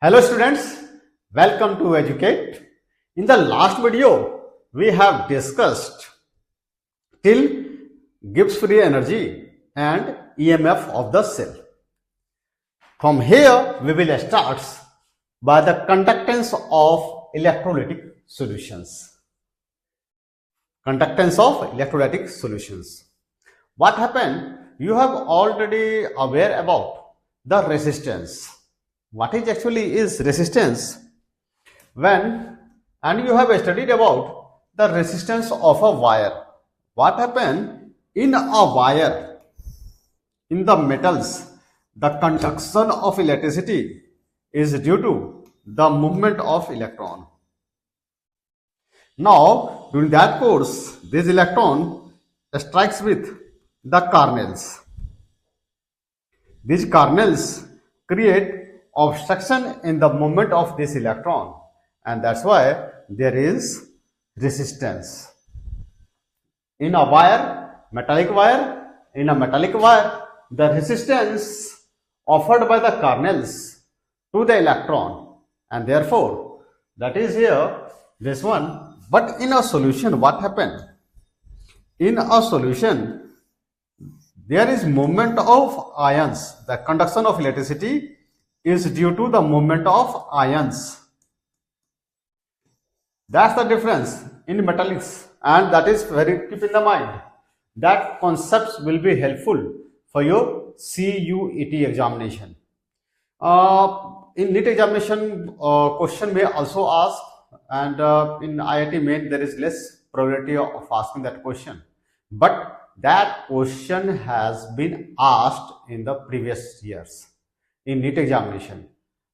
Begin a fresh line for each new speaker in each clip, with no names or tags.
Hello students, welcome to Educate. In the last video, we have discussed till Gibbs free energy and EMF of the cell. From here, we will start by the conductance of electrolytic solutions. Conductance of electrolytic solutions. What happened? You have already aware about the resistance. What is actually is resistance? And you have studied about the resistance of a wire. What happened in a wire? In the metals, the conduction of electricity is due to the movement of electron. Now, during that course, this electron strikes with the kernels. These kernels create obstruction in the movement of this electron, and that's why there is resistance. In a wire, metallic wire, the resistance offered by the kernels to the electron, and therefore that is here this one. But in a solution, what happened? In a solution, there is movement of ions. The conduction of electricity is due to the movement of ions. That's the difference in metallics, and that is very keep in the mind. That concepts will be helpful for your CUET examination. In NEET examination, question may also ask, and in IIT main there is less probability of asking that question. But that question has been asked in the previous years in NEET examination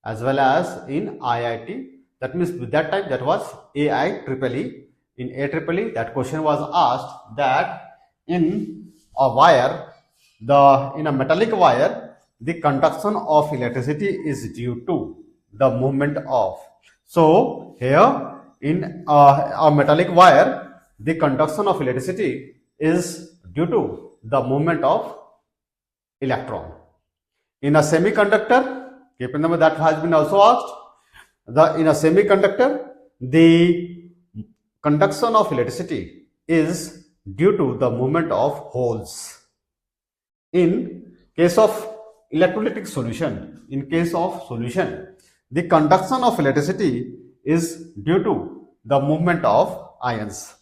as well as in IIT. That means with that time that was AIEEE. In AIEEE that question was asked that in a wire, in a metallic wire, the conduction of electricity is due to the movement of. So here in a metallic wire, the conduction of electricity is due to the movement of electron. In a semiconductor, keep in mind that has been also asked. In a semiconductor, the conduction of electricity is due to the movement of holes. In case of electrolytic solution, the conduction of electricity is due to the movement of ions.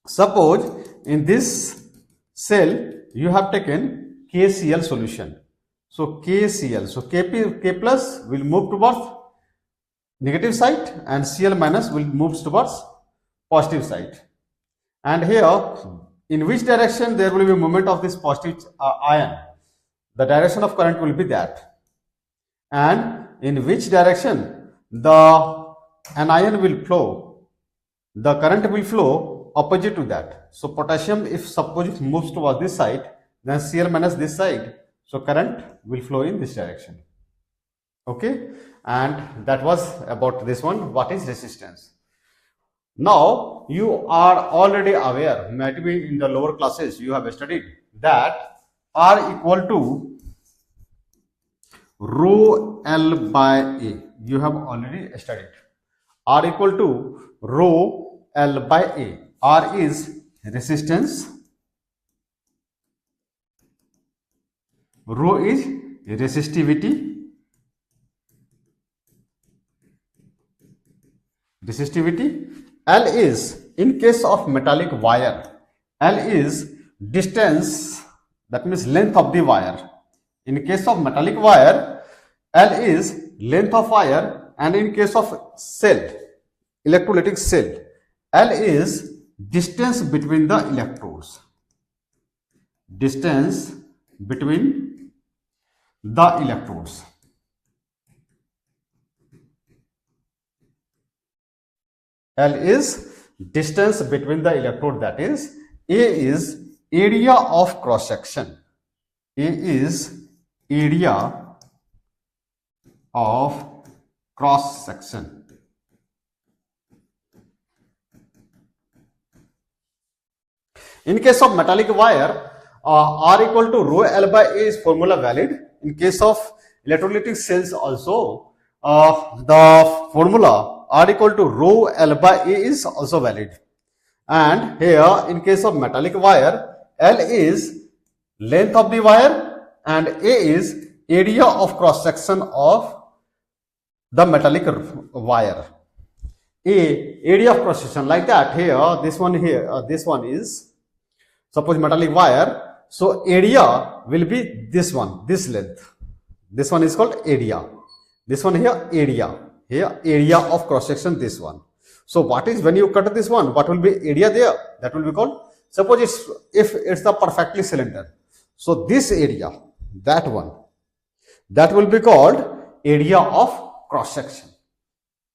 Suppose in this cell you have taken KCl solution. So KCl, so K plus will move towards negative side and Cl minus will move towards positive side. And here, in which direction there will be movement of this positive ion? The direction of current will be that. And in which direction an ion will flow? The current will flow opposite to that. So potassium, if suppose it moves towards this side, then Cl minus this side. So current will flow in this direction. Okay, and that was about this one. What is resistance? Now you are already aware, might be in the lower classes you have studied that R equal to rho L by A. You have already studied. R equal to rho L by A. R is resistance. Rho is resistivity. L is, in case of metallic wire, L is distance, that means length of the wire. In case of metallic wire, L is length of wire, and in case of cell, electrolytic cell, L is distance between the electrodes. Distance between the electrodes. L is distance between the electrode, that is A is area of cross section. A is area of cross section. In case of metallic wire, R equal to rho L by A is formula valid. In case of electrolytic cells also, the formula R equal to rho L by A is also valid. And here in case of metallic wire, L is length of the wire and A is area of cross section of the metallic wire. Area of cross section, like that. Here this one is suppose metallic wire, so area will be this one, this length. This one is called area. This one here area of cross section, this one. So what is, when you cut this one, what will be area there? That will be called, suppose if it's the perfectly cylinder, so this area, that one, that will be called area of cross section.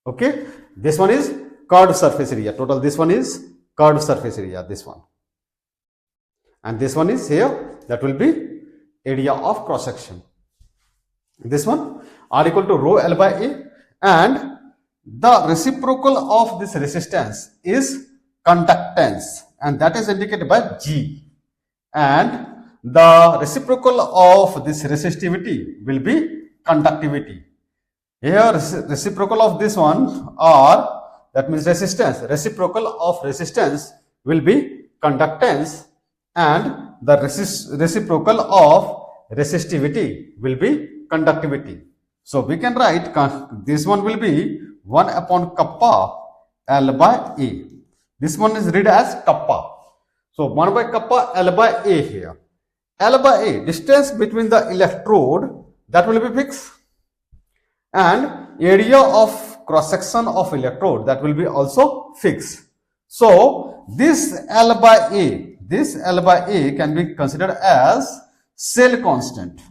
Okay, this one is curved surface area total, this one is curved surface area, this one, and this one is here, that will be area of cross section. This one R equal to rho L by A, and the reciprocal of this resistance is conductance, and that is indicated by G, and the reciprocal of this resistivity will be conductivity. Here reciprocal of this one R, that means resistance, reciprocal of resistance will be conductance, and the reciprocal of resistivity will be conductivity. So we can write this one will be 1 upon kappa L by A. This one is read as kappa. So 1 by kappa L by A here. L by A, distance between the electrode, that will be fixed, and area of cross section of electrode, that will be also fixed. So this L by A can be considered as cell constant,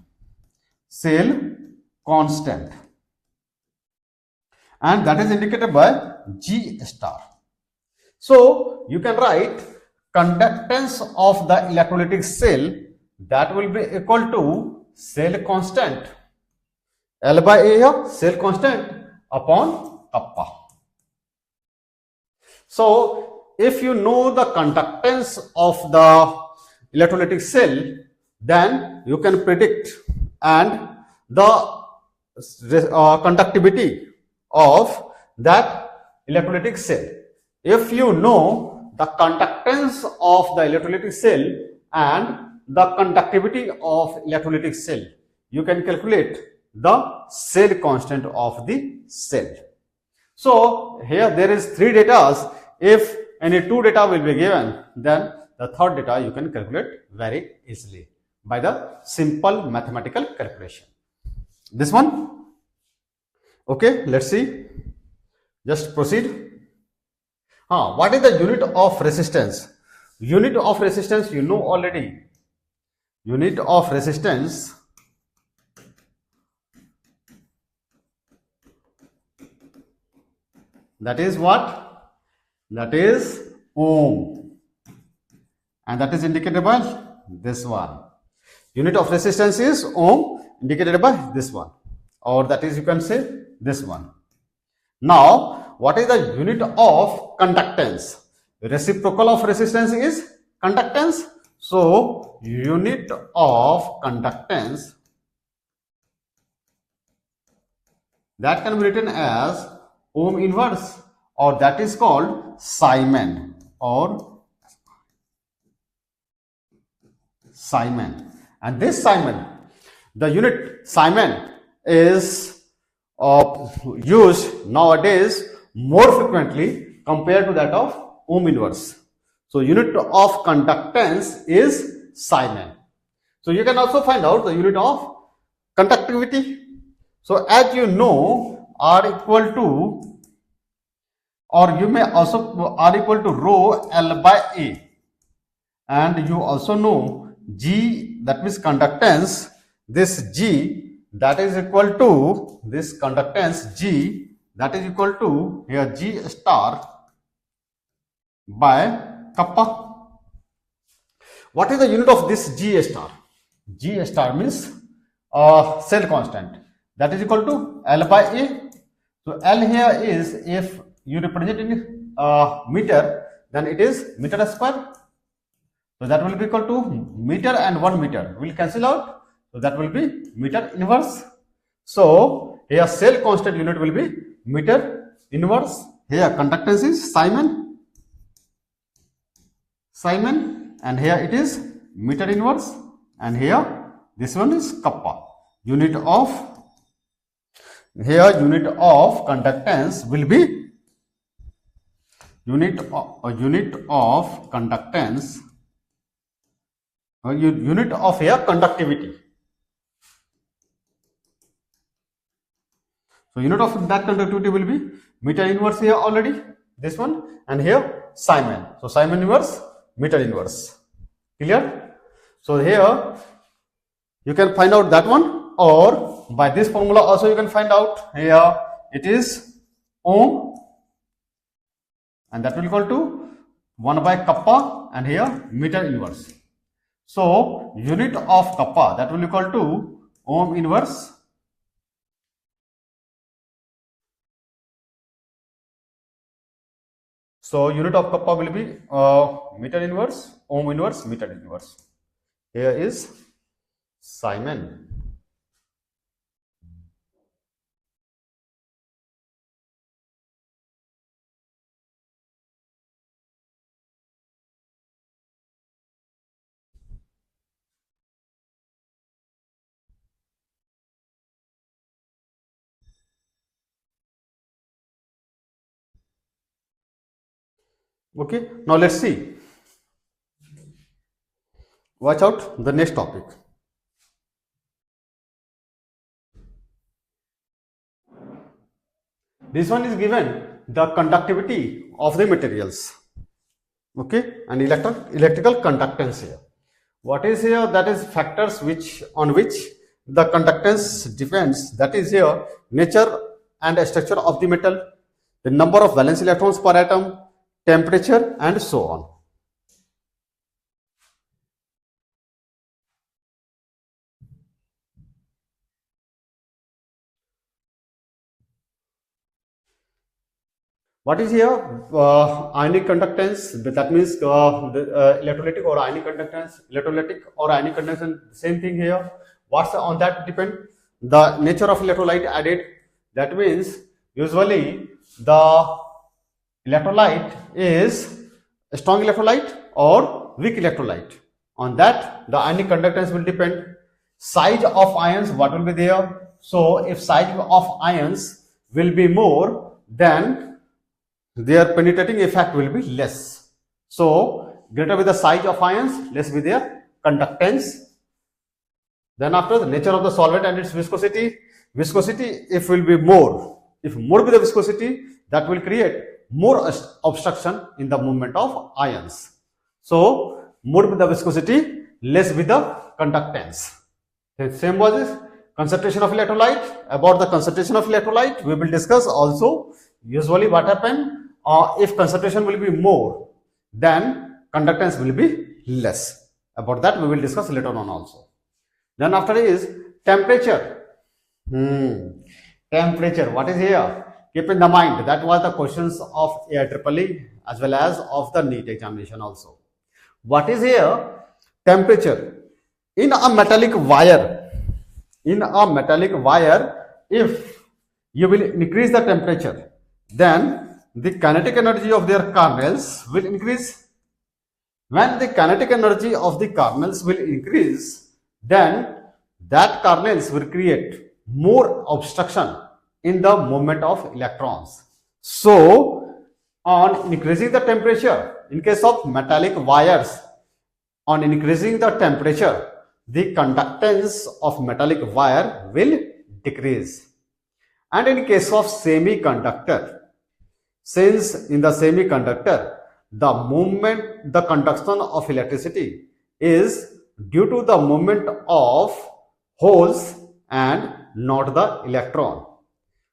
and that is indicated by G star. So you can write conductance of the electrolytic cell, that will be equal to cell constant, L by A here, cell constant upon kappa. So if you know the conductance of the electrolytic cell, then you can predict and the conductivity of that electrolytic cell. If you know the conductance of the electrolytic cell and the conductivity of electrolytic cell, you can calculate the cell constant of the cell. So here there is 3 data. If any 2 data will be given, then the third data you can calculate very easily by the simple mathematical calculation. This one, okay, let's see, just proceed. What is the unit of resistance? Unit of resistance you know already. Unit of resistance that is what? That is ohm, and that is indicated by this one. Unit of resistance is ohm, indicated by this one, or that is you can say this one. Now what is the unit of conductance? Reciprocal of resistance is conductance. So unit of conductance, that can be written as ohm inverse, or that is called Simon, or Simon. And this Simon, the unit Simon is used nowadays more frequently compared to that of ohm inverse. So unit of conductance is Simon. So you can also find out the unit of conductivity. So as you know, R equal to, or you may also R equal to rho L by A, and you also know G, that means conductance, this G, that is equal to this conductance G, that is equal to here G star by kappa. What is the unit of this G star? G star means cell constant, that is equal to L by A. So L here is, if you represent in meter, then it is meter square. So that will be equal to meter and 1 meter will cancel out. So that will be meter inverse. So here cell constant unit will be meter inverse. Here conductance is Simon, and here it is meter inverse, and here this one is kappa. Unit of conductance will be unit of conductivity. So unit of that conductivity will be meter inverse here already, this one, and here Simon. So Simon inverse, meter inverse. Clear? So here you can find out that one, or by this formula also you can find out. Here it is ohm, and that will equal to 1 by kappa, and here meter inverse. So unit of kappa, that will equal to ohm inverse So unit of kappa will be meter inverse, ohm inverse, meter inverse. Here is Simon. Okay, now let's see. Watch out the next topic. This one is given the conductivity of the materials. Okay, and electrical conductance here. What is here? That is factors on which the conductance depends. That is here nature and structure of the metal, the number of valence electrons per atom, temperature, and so on. What is here? Ionic conductance. That means electrolytic or ionic conductance. Electrolytic or ionic conductance, same thing here. What's on that depend? The nature of electrolyte added. That means usually the electrolyte is a strong electrolyte or weak electrolyte. On that, the ionic conductance will depend. Size of ions, what will be there? So if size of ions will be more, then their penetrating effect will be less. So greater with the size of ions, less with their conductance. Then after, the nature of the solvent and its viscosity. Viscosity, if will be more, if more with the viscosity, that will create more obstruction in the movement of ions. So more with the viscosity, less with the conductance. The same was this concentration of electrolyte. About the concentration of electrolyte, we will discuss also. Usually what happen, if concentration will be more, then conductance will be less. About that we will discuss later on also. Then after is temperature. Temperature, what is here? Keep in the mind, that was the questions of IEEE as well as of the NEET examination also. What is here? Temperature. In a metallic wire, if you will increase the temperature, then the kinetic energy of their kernels will increase. When the kinetic energy of the kernels will increase, then that kernels will create more obstruction in the movement of electrons. So on increasing the temperature, in case of metallic wires, on increasing the temperature, the conductance of metallic wire will decrease. And in case of semiconductor, since in the semiconductor, the conduction of electricity is due to the movement of holes and not the electron.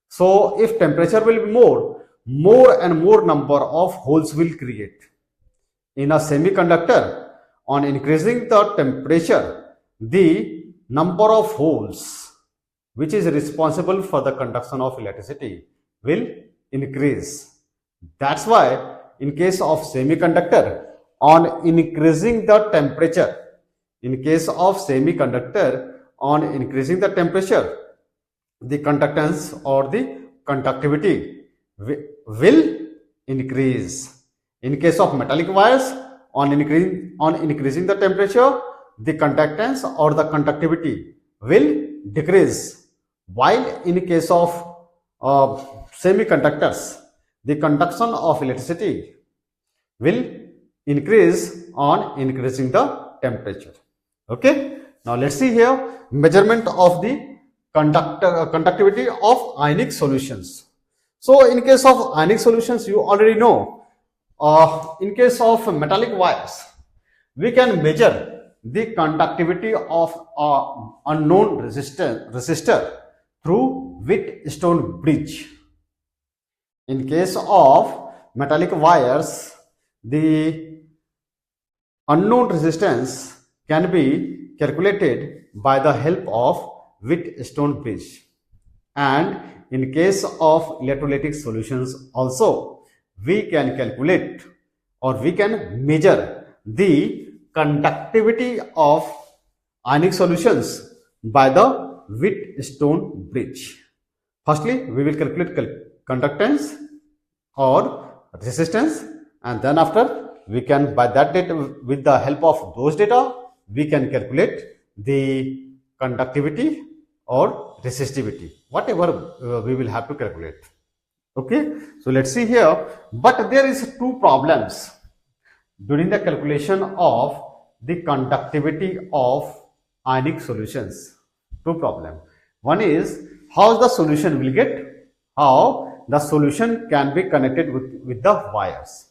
So if temperature will be more and more number of holes will create. In a semiconductor, on increasing the temperature, the number of holes which is responsible for the conduction of electricity will increase. That's why in case of semiconductor, on increasing the temperature, the conductance or the conductivity will increase. In case of metallic wires, on increasing the temperature, the conductance or the conductivity will decrease. While in case of semiconductors, the conduction of electricity will increase on increasing the temperature. Okay. Now let's see here measurement of the conductivity of ionic solutions. So in case of ionic solutions, you already know. In case of metallic wires, we can measure the conductivity of unknown resistor through Wheatstone bridge. In case of metallic wires, the unknown resistance can be calculated by the help of Wheatstone bridge. And in case of electrolytic solutions also, we can calculate or we can measure the conductivity of ionic solutions by the Wheatstone bridge. Firstly, we will calculate conductance or resistance, and then after we can, by that data, with the help of those data, we can calculate the conductivity or resistivity, whatever we will have to calculate. Okay, so let's see here. But there is two problems during the calculation of the conductivity of ionic solutions. Two problems. One is how the solution will get, how the solution can be connected with the wires.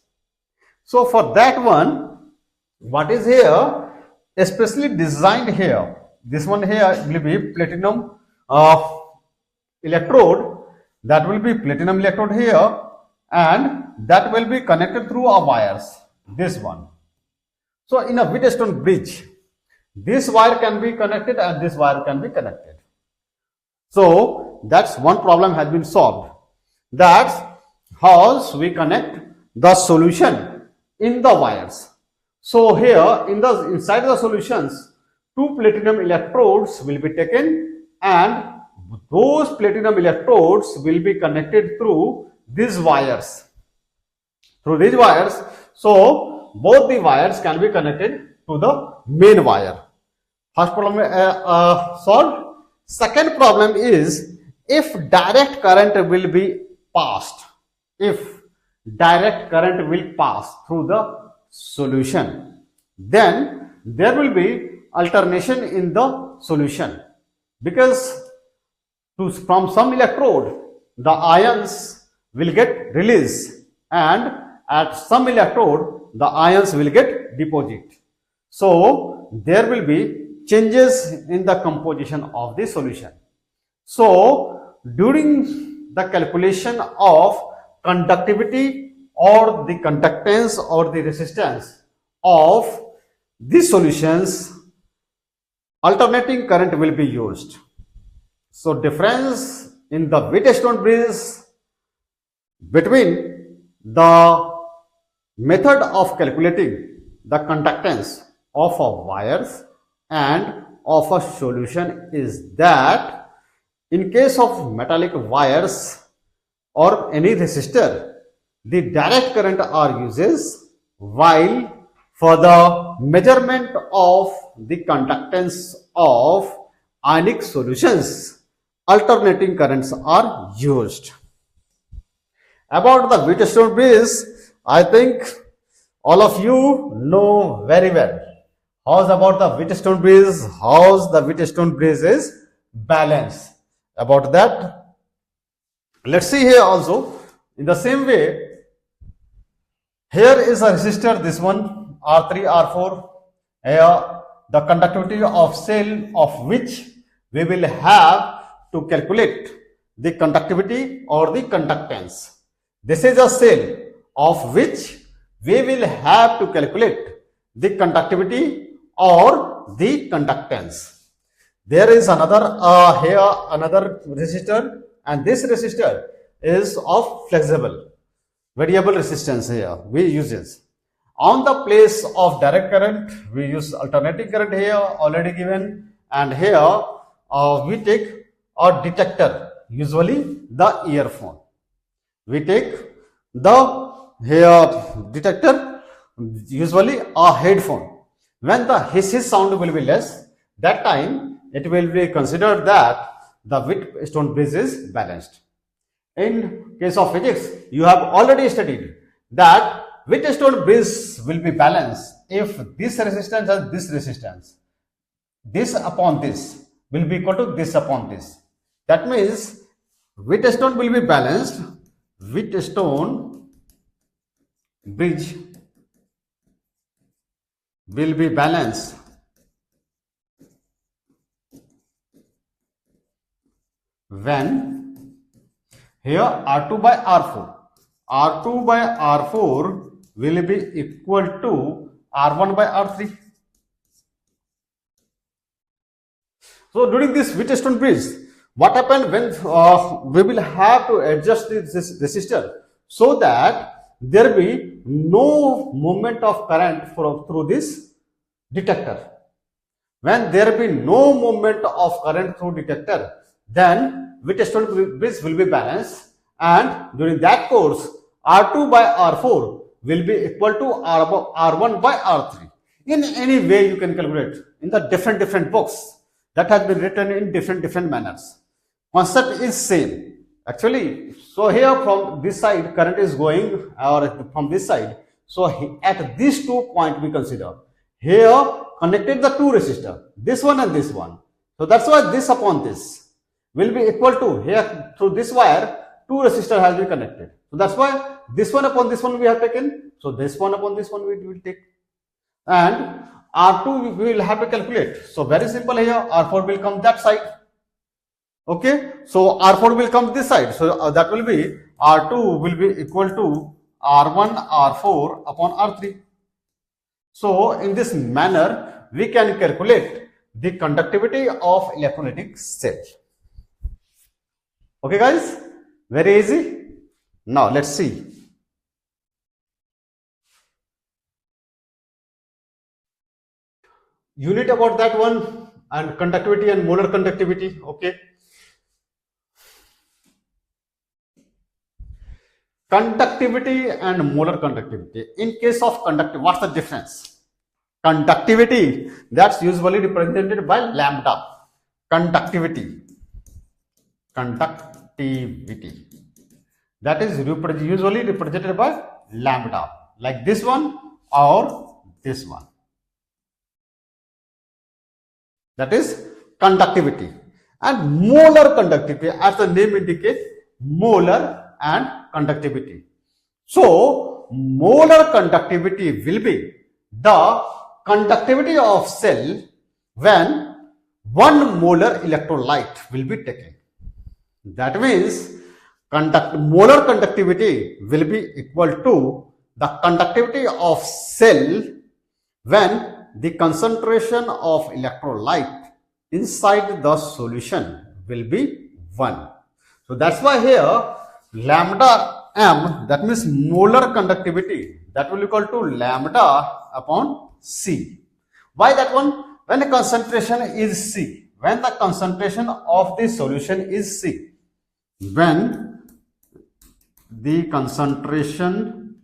So for that one, what is here, especially designed here, this one here will be platinum electrode. That will be platinum electrode here, and that will be connected through a wires, this one. So in a Wheatstone bridge, this wire can be connected and this wire can be connected. So that's one problem has been solved. That's how we connect the solution in the wires. So here inside the solutions, two platinum electrodes will be taken, and those platinum electrodes will be connected through these wires. So both the wires can be connected to the main wire. First problem solved. Second problem is if direct current will be passed. If direct current will pass through the solution, then there will be alternation in the solution, because from some electrode the ions will get released, and at some electrode the ions will get deposit. So there will be changes in the composition of the solution. So during the calculation of conductivity or the conductance or the resistance of these solutions, alternating current will be used. So difference in the Wheatstone bridge between the method of calculating the conductance of a wires and of a solution is that in case of metallic wires or any resistor, the direct current are uses, while for the measurement of the conductance of ionic solutions, alternating currents are used. About the Wheatstone bridge, I think all of you know very well. How's about the Wheatstone bridge? How's the Wheatstone bridge is balanced? About that, let's see here also. In the same way, here is a resistor, this one R3, R4. Here the conductivity of cell of which we will have to calculate the conductivity or the conductance. This is a cell of which we will have to calculate the conductivity or the conductance. There is another here another resistor, and this resistor is of flexible variable resistance. Here we uses on the place of direct current, we use alternating current here already given, and here we take or detector? Usually the earphone. We take the here detector, usually a headphone. When the hiss sound will be less, that time it will be considered that the Wheatstone bridge is balanced. In case of physics, you have already studied that Wheatstone bridge will be balanced if this resistance and this resistance, this upon this will be equal to this upon this. That means Wheatstone will be balanced. Wheatstone bridge will be balanced when here R2 by R4. R2 by R4 will be equal to R1 by R3. So during this Wheatstone bridge, what happened when we will have to adjust this resistor so that there be no movement of current through this detector. When there be no movement of current through detector, then Wheatstone bridge will be balanced, and during that course R2 by R4 will be equal to R1 by R3. In any way you can calculate in the different books that has been written in different manners. Concept is same actually. So here from this side current is going, or from this side, so at these 2 points we consider here connected the 2 resistor, this one and this one. So that's why this upon this will be equal to, here through this wire 2 resistor has been connected. So that's why this one upon this one we have taken. So this one upon this one we will take, and R2 we will have to calculate. So very simple here, R4 will come that side. Okay, so R4 will come this side. So that will be R2 will be equal to R1 R4 upon R3. So in this manner we can calculate the conductivity of electrolytic cell. Okay guys, very easy. Now let's see. Unit about that one, and conductivity and molar conductivity. Okay. Conductivity and molar conductivity. In case of conductivity, what's the difference? Conductivity, that's usually represented by lambda. Conductivity. That is usually represented by lambda, like this one or this one. That is conductivity. And molar conductivity, as the name indicates, molar and conductivity. So molar conductivity will be the conductivity of cell when 1 molar electrolyte will be taken. That means molar conductivity will be equal to the conductivity of cell when the concentration of electrolyte inside the solution will be 1. So that's why here lambda m, that means molar conductivity, that will equal to lambda upon C. Why that one? When the concentration is C, when the concentration of the solution is C, when the concentration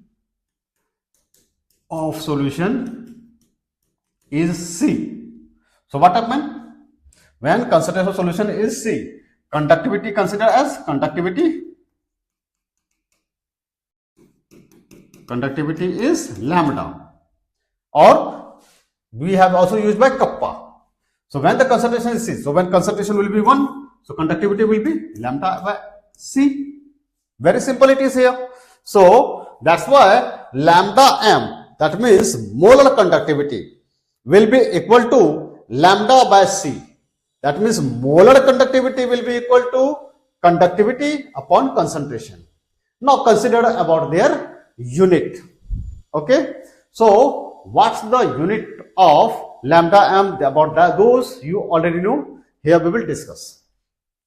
of solution is C. So what happened? When concentration of solution is C, conductivity considered as conductivity is lambda, or we have also used by kappa. So when the concentration is C, so when concentration will be 1, so conductivity will be lambda by C. Very simple it is here. So that's why lambda m, that means molar conductivity, will be equal to lambda by C. That means molar conductivity will be equal to conductivity upon concentration. Now consider about their unit. Okay. So what's the unit of lambda m? About that, those you already know. Here we will discuss.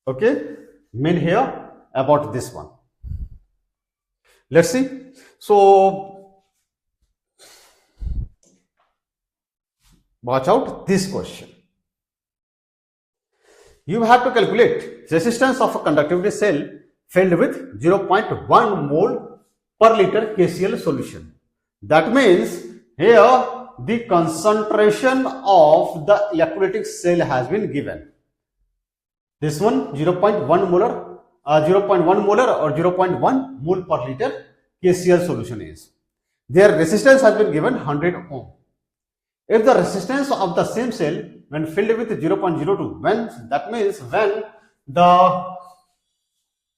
Okay. Mean here about this one. Let's see. So watch out this question. You have to calculate resistance of a conductivity cell filled with 0.1 mole per liter KCl solution. That means here the concentration of the electrolytic cell has been given. This one 0.1 molar, 0.1 molar or 0.1 mole per liter KCl solution is. Their resistance has been given 100 ohm. If the resistance of the same cell when filled with 0.02, that means when the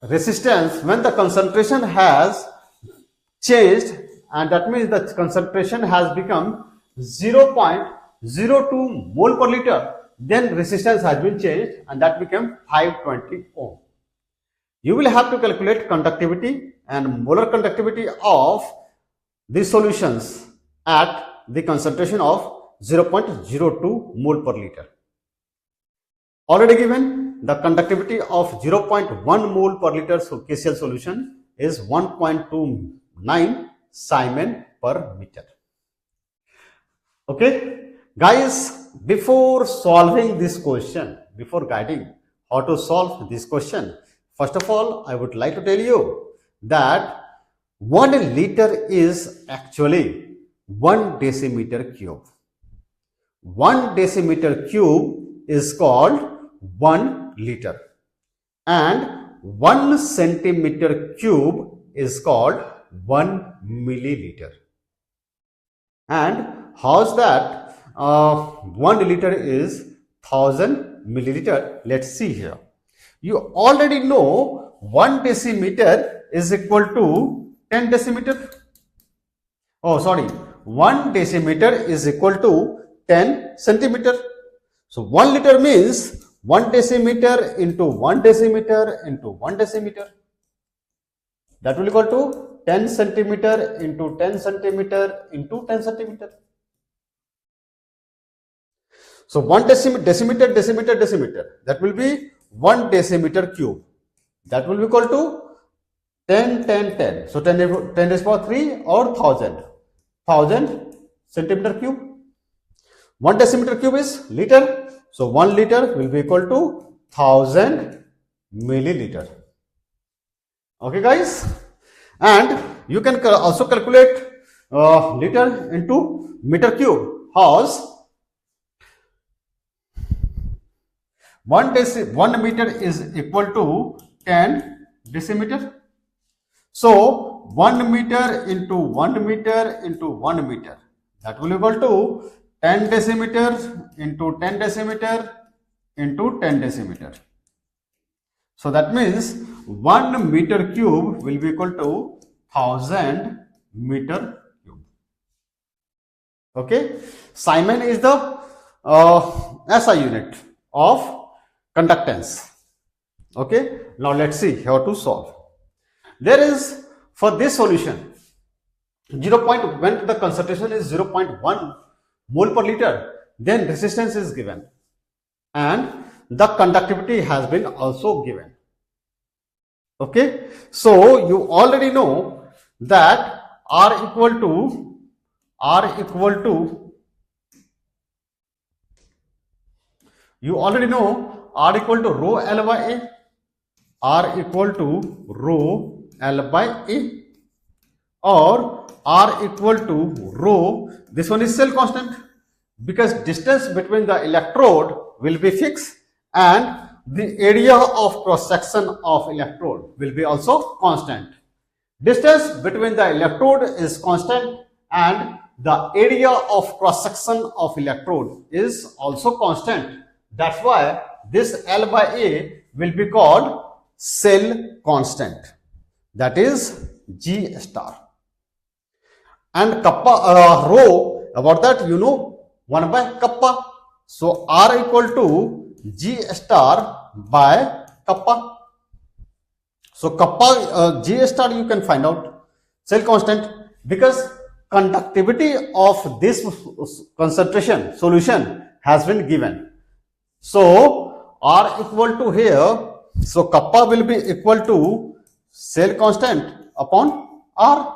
resistance, when the concentration has changed, and that means the concentration has become 0.02 mole per liter, then resistance has been changed and that became 520 ohm. You will have to calculate conductivity and molar conductivity of these solutions at the concentration of 0.02 mole per liter. Already given, the conductivity of 0.1 mole per liter KCl solution is 1.29 Siemens per meter. Okay, guys, before solving this question, before guiding how to solve this question, first of all, I would like to tell you that 1 liter is actually 1 decimeter cube. 1 decimeter cube is called 1 liter and 1 centimeter cube is called 1 milliliter. And how's that? 1 liter is 1000 milliliter. Let's see here. You already know 1 decimeter is equal to 10 decimeter. Oh, sorry. 1 decimeter is equal to 10 centimeter. So 1 liter means 1 decimeter into 1 decimeter into 1 decimeter. That will equal to 10 centimeter into 10 centimeter into 10 centimeter. So 1 decimeter, that will be 1 decimeter cube. That will be equal to 10, 10, 10. So 10 raised to the power 3 or 1000 centimeter cube. 1 decimeter cube is liter. So 1 liter will be equal to 1000 milliliter. Okay, guys. And you can also calculate liter into meter cube. How's 1 meter is equal to 10 decimeter. So 1 meter into 1 meter into 1 meter, that will equal to 10 decimeter into 10 decimeter into 10 decimeter. So that means 1 meter cube will be equal to 1000 meter cube. Okay, Siemens is the SI unit of conductance. Okay, now let's see how to solve. There is, for this solution, when the concentration is 0.1 mole per liter, then resistance is given and the conductivity has been also given. Okay, so you already know that R equal to you already know R equal to rho L by A, R equal to rho L by A, or R equal to rho, this one is cell constant, because distance between the electrode will be fixed and the area of cross section of electrode will be also constant. Distance between the electrode is constant and the area of cross section of electrode is also constant. That's why this L by A will be called cell constant, that is G star. And kappa rho, about that you know, 1 by kappa. So R equal to G star by kappa. So kappa G star you can find out, cell constant, because conductivity of this concentration solution has been given. So R equal to here, so kappa will be equal to cell constant upon R.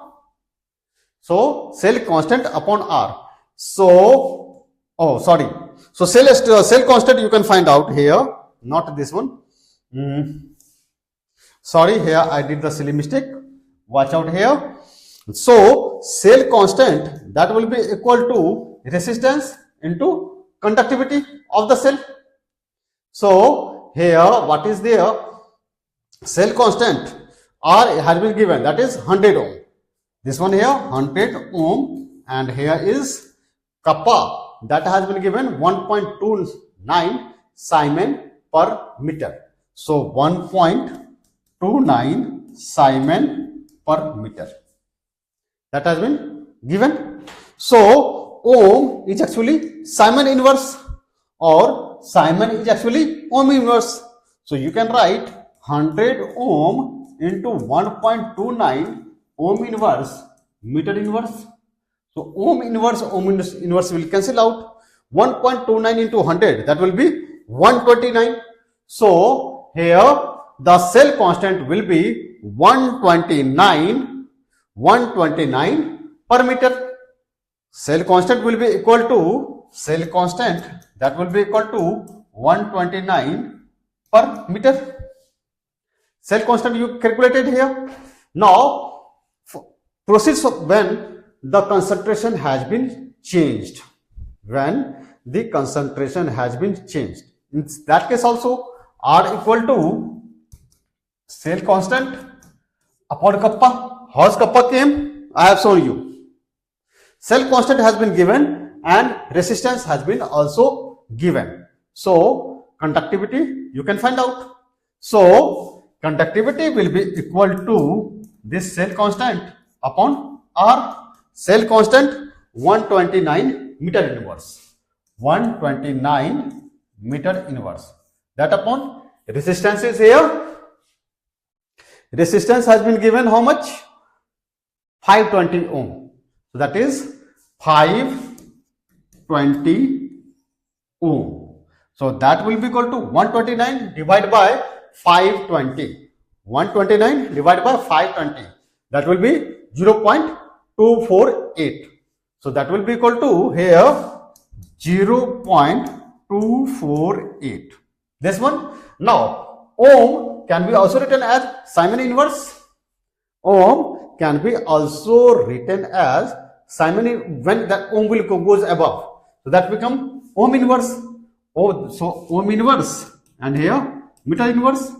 So cell constant upon R. So, oh sorry. So cell constant you can find out here. not this one. Sorry, here I did the silly mistake. Watch out here. So cell constant, that will be equal to resistance into conductivity of the cell. So here what is there? Cell constant R has been given, that is 100 ohm. This one here 100 ohm, and here is kappa, that has been given 1.29 Simon per meter. So 1.29 Simon per meter, that has been given. So ohm is actually Simon inverse, or Simon is actually ohm inverse. So you can write 100 ohm into 1.29 ohm inverse meter inverse. So ohm inverse will cancel out. 1.29 into 100, that will be 129. So here the cell constant will be 129 per meter. Cell constant will be equal to, cell constant, that will be equal to 129 per meter. Cell constant you calculated here. Now proceeds when the concentration has been changed. When the concentration has been changed, in that case also R equal to cell constant upon kappa. How's kappa came? I have shown you. Cell constant has been given and resistance has been also given. So conductivity you can find out. So conductivity will be equal to this cell constant upon R. Cell constant 129 meter inverse. 129 meter inverse. That upon resistance is here. Resistance has been given how much? 520 ohm. So that is 520 ohm. So that will be equal to 129 divided by 520. 129 divided by 520. That will be 0.248. So that will be equal to here 0.248. This one. Now ohm can be also written as Simon inverse. Ohm can be also written as Simon when that ohm will goes above. So that become ohm inverse. Oh, so ohm inverse, and here meter inverse.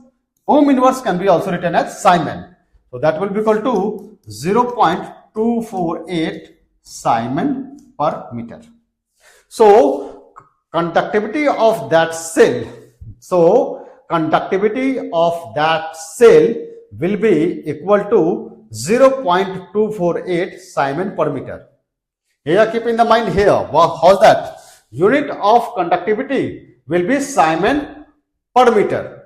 Ohm inverse can be also written as Simon. So that will be equal to 0.248 Simon per meter. So conductivity of that cell. So conductivity of that cell will be equal to 0.248 Simon per meter. Here keep in the mind here, how's that? Unit of conductivity will be Simon per meter.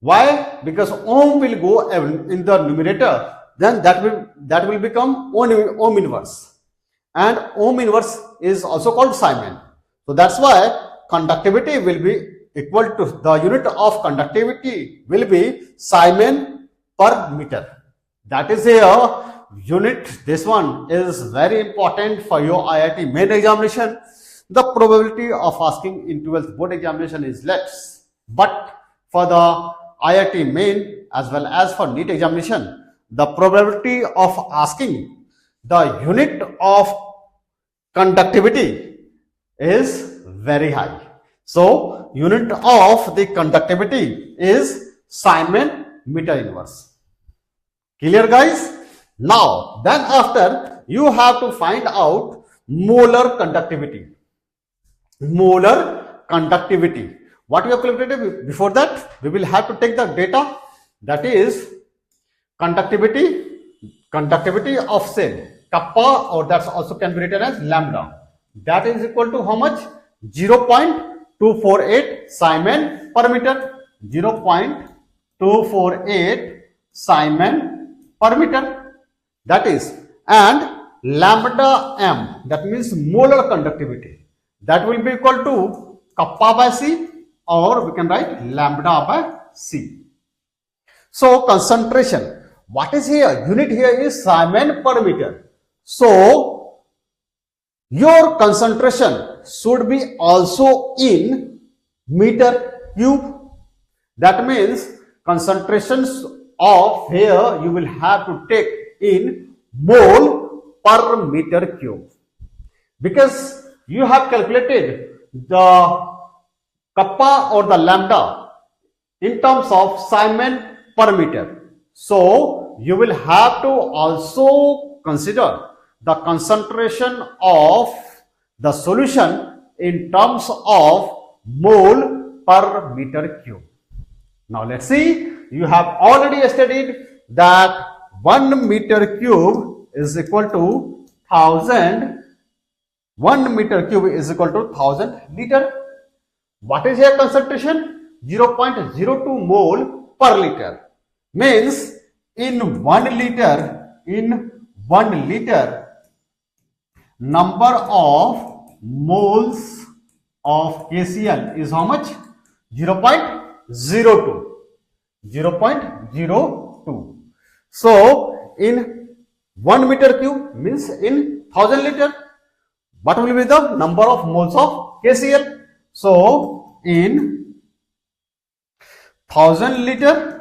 Why? Because ohm will go in the numerator, then that will become ohm inverse, and ohm inverse is also called Simon. So that's why conductivity will be equal to, the unit of conductivity will be Simon per meter. That is here unit. This one is very important for your IIT main examination. The probability of asking in 12th board examination is less, but for the IIT main as well as for NEET examination, the probability of asking the unit of conductivity is very high. So unit of the conductivity is Simon meter inverse. Clear guys? Now then after you have to find out molar conductivity. Molar conductivity. What we have calculated before that, we will have to take the data, that is conductivity of cell, kappa, or that's also can be written as lambda. That is equal to how much? 0.248 Simon per meter. 0.248 Simon per meter. That is, and lambda m, that means molar conductivity, that will be equal to kappa by C, or we can write lambda by C. So concentration, what is here? Unit here is Simon per meter. So your concentration should be also in meter cube. That means concentrations of here you will have to take in mole per meter cube, because you have calculated the kappa or the lambda in terms of Simon per meter. So you will have to also consider the concentration of the solution in terms of mole per meter cube. Now let's see, you have already studied that 1 meter cube is equal to 1 meter cube is equal to 1000 liter. What is here concentration? 0.02 mole per liter. Means in 1 liter, number of moles of KCl is how much? 0.02. 0.02. So in 1 meter cube means in 1000 liter, what will be the number of moles of KCl? So in 1000 liter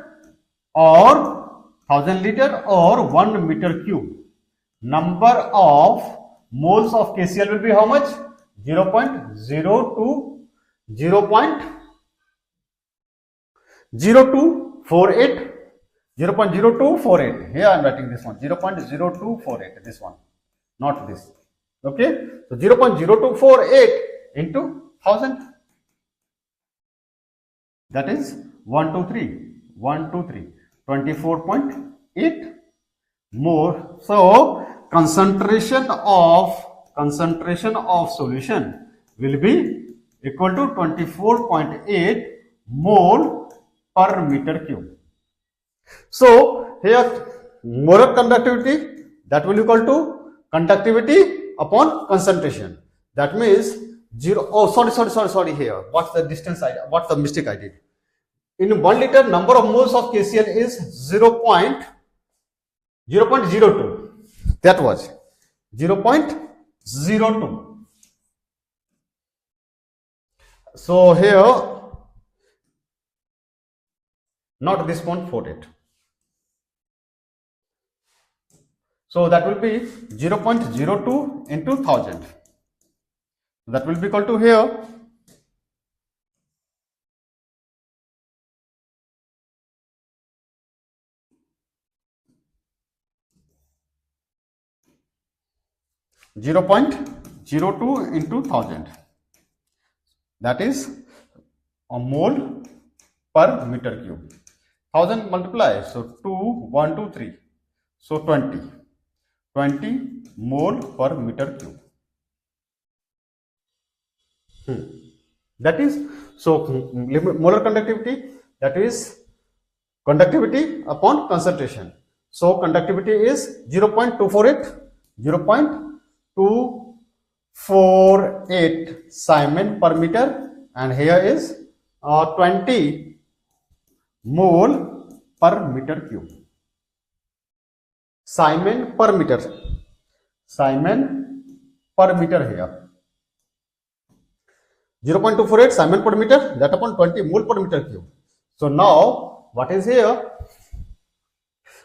or 1 meter cube, number of moles of KCl will be how much? 0.02 0.0248. Here I am writing this one, 0.0248, this one, not this. Okay, so 0.0248 into 1000, that is 24.8 more. So concentration of solution will be equal to 24.8 mole per meter cube. So here molar conductivity, that will equal to conductivity upon concentration. That means 0. Oh, sorry. Here, what's the distance? What's the mistake I did? In 1 liter, number of moles of KCl is 0.02. That was 0.02. So here, not this one, 48. So that will be 0.02 into 1000. That will be equal to here 0.02 into 1000. That is a mole per meter cube. 1000 multiply, so 2, 1, 2, 3. So 20 mole per meter cube. That is, so molar conductivity, that is conductivity upon concentration. So conductivity is 0.248 Simon per meter, and here is 20 mole per meter cube. Simon per meter here. 0.248 Simon per meter, that upon 20 mole per meter cube. So now what is here?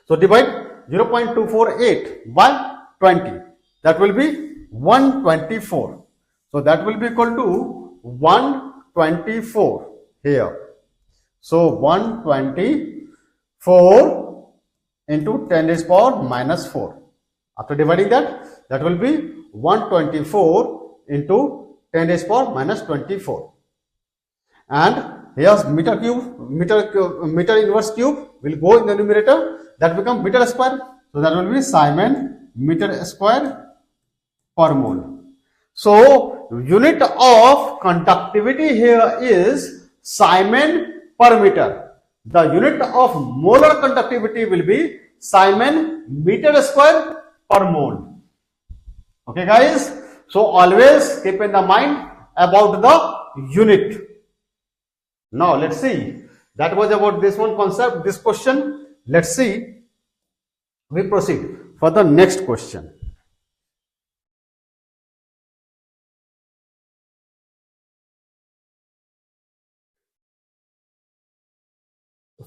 So divide 0.248 by 20, that will be 124. So that will be equal to 124 here. So 124 into 10 raised to power minus 4. After dividing that, that will be 124 into 10 raised to power minus 24. And here's meter inverse cube will go in the numerator, that becomes meter square. So that will be Simon meter square per mole. So unit of conductivity here is Simon per meter. The unit of molar conductivity will be Simon meter square per mole. Okay guys, so always keep in the mind about the unit. Now let's see, that was about this one concept, this question. Let's see, we proceed for the next question.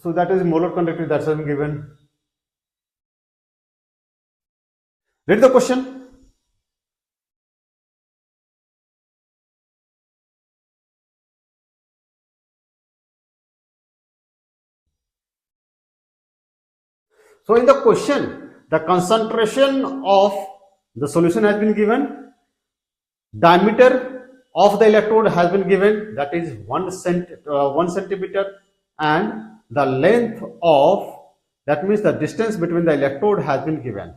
So that is molar conductivity that's been given. Read the question. So in the question, the concentration of the solution has been given, diameter of the electrode has been given, that is 1 centimeter, and the length of, that means the distance between the electrode has been given.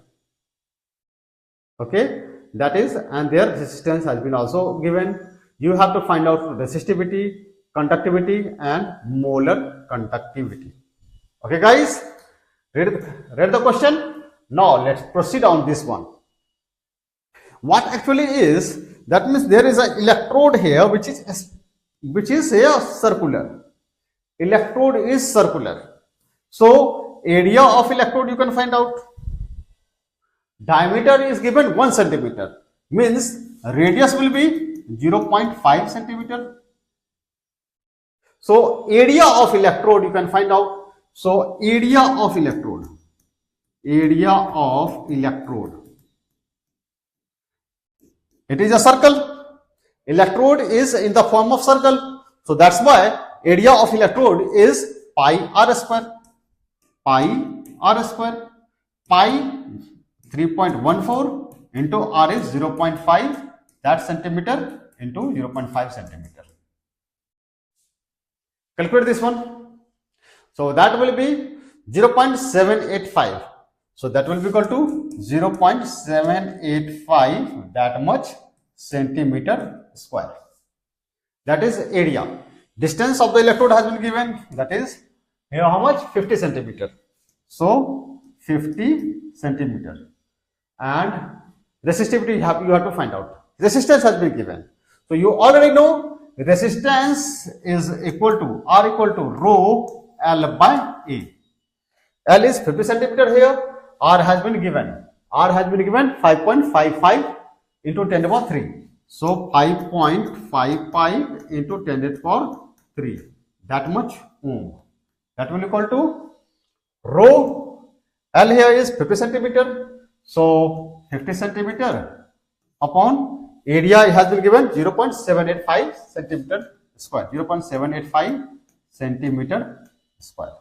Okay, that is, and their resistance has been also given. You have to find out resistivity, conductivity, and molar conductivity. Okay guys, read the question. Now let's proceed on this one. What actually is, that means there is an electrode here which is here circular. Electrode is circular. So area of electrode you can find out. Diameter is given 1 centimeter, means radius will be 0.5 centimeter. So area of electrode you can find out. So area of electrode, it is a circle. Electrode is in the form of circle. So that's why area of electrode is pi r square. Pi 3.14 into r is 0.5, that's centimeter into 0.5 centimeter. Calculate this one. So that will be 0.785. So that will be equal to 0.785 that much centimeter square. That is area. Distance of the electrode has been given, that is here how much? 50 centimeter. So 50 centimeter. And resistivity you have to find out. Resistance has been given. So you already know resistance is equal to R equal to rho L by A. L is 50 centimeter here. R has been given. 5.55 into 10 to the power 3. So 5.55 into 10 to the power 3. That much ohm. That will equal to rho. L here is 50 centimeter. So 50 centimeter upon area has been given 0.785 centimeter square. 0.785 centimeter square.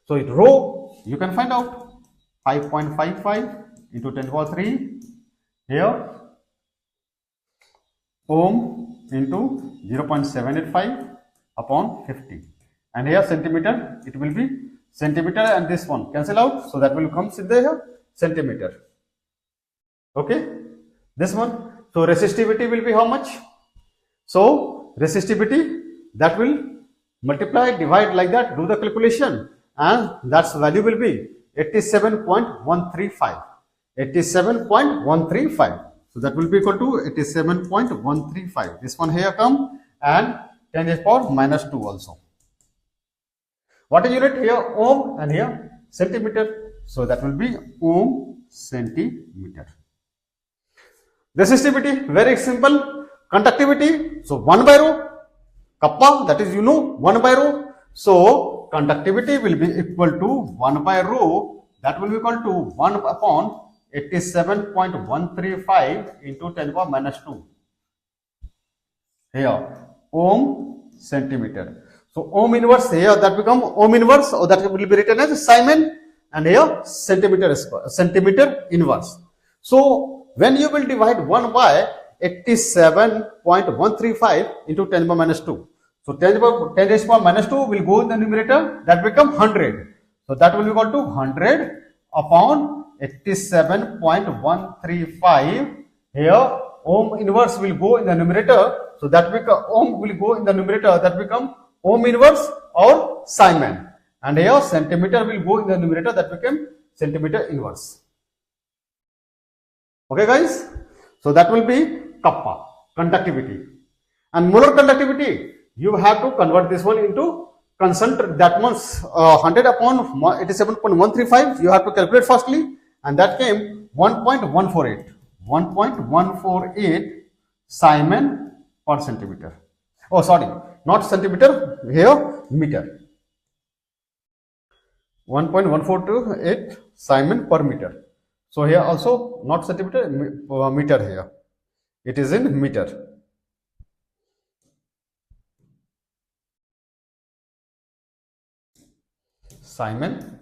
So rho you can find out 5.55 into 10 to the power 3 here, ohm into 0.785 upon 50, and here centimeter, it will be centimeter and this one cancel out, so that will come here centimeter. Okay, this one. So resistivity will be how much? So resistivity, that will multiply, divide like that, do the calculation, and that's value will be 87.135. 87.135. So that will be equal to 87.135. This one here come, and 10 to the power minus 2 also. What is unit here? Ohm, and here centimeter. So that will be ohm centimeter. Resistivity, very simple. Conductivity, so 1 by rho. Kappa, that is 1 by rho. So conductivity will be equal to 1 by rho. That will be equal to 1 upon 87.135 into 10 to the power minus 2. Here, ohm centimeter. So ohm inverse here, that become ohm inverse, or that will be written as Simon, and here centimeter inverse. So when you will divide 1 by 87.135 into 10 to the power minus 2. So 10 to the power minus 2 will go in the numerator, that become 100. So that will be equal to 100 upon 87.135. Here ohm inverse will go in the numerator, so that become ohm will go in the numerator, that become ohm inverse or Simon, and here centimeter will go in the numerator, that become centimeter inverse. Okay guys, so that will be kappa, conductivity. And molar conductivity, you have to convert this one into concentric, that means 100 upon 87.135 you have to calculate firstly, and that came 1.148 Simon per centimeter. Oh sorry, not centimeter, here meter. 1.1428 Simon per meter. So here also not centimeter, meter here. It is in meter. Simon,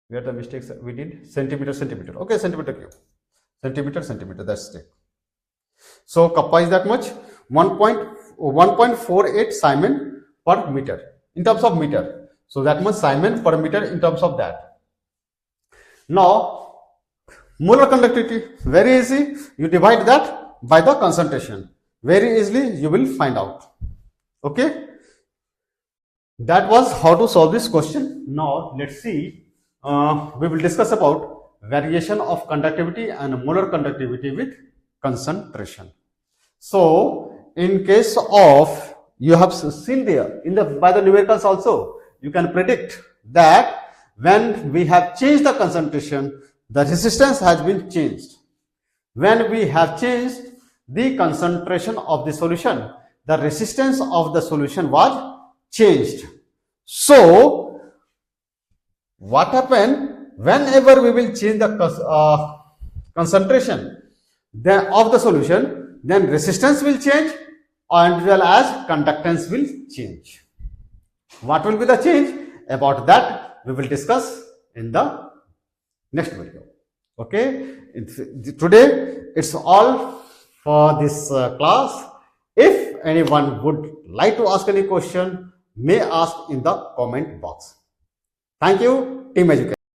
where the mistakes we did, centimeter, centimeter. Okay, centimeter cube. Centimeter, centimeter, that's it. So kappa is that much, 1.48 Simon per meter in terms of meter. So that much Simon per meter in terms of that. Now, molar conductivity, very easy. You divide that by the concentration. Very easily you will find out. Okay. That was how to solve this question. Now, let's see. We will discuss about variation of conductivity and molar conductivity with concentration. So, in case of, you have seen there in the by the numericals also, you can predict that when we have changed the concentration, the resistance has been changed. When we have changed the concentration of the solution, the resistance of the solution was changed. So, what happened whenever we will change the concentration of the solution, then resistance will change and well as conductance will change. What will be the change? About that we will discuss in the next video. Okay, today it's all for this class. If anyone would like to ask any question, may ask in the comment box. Thank you, Team Education.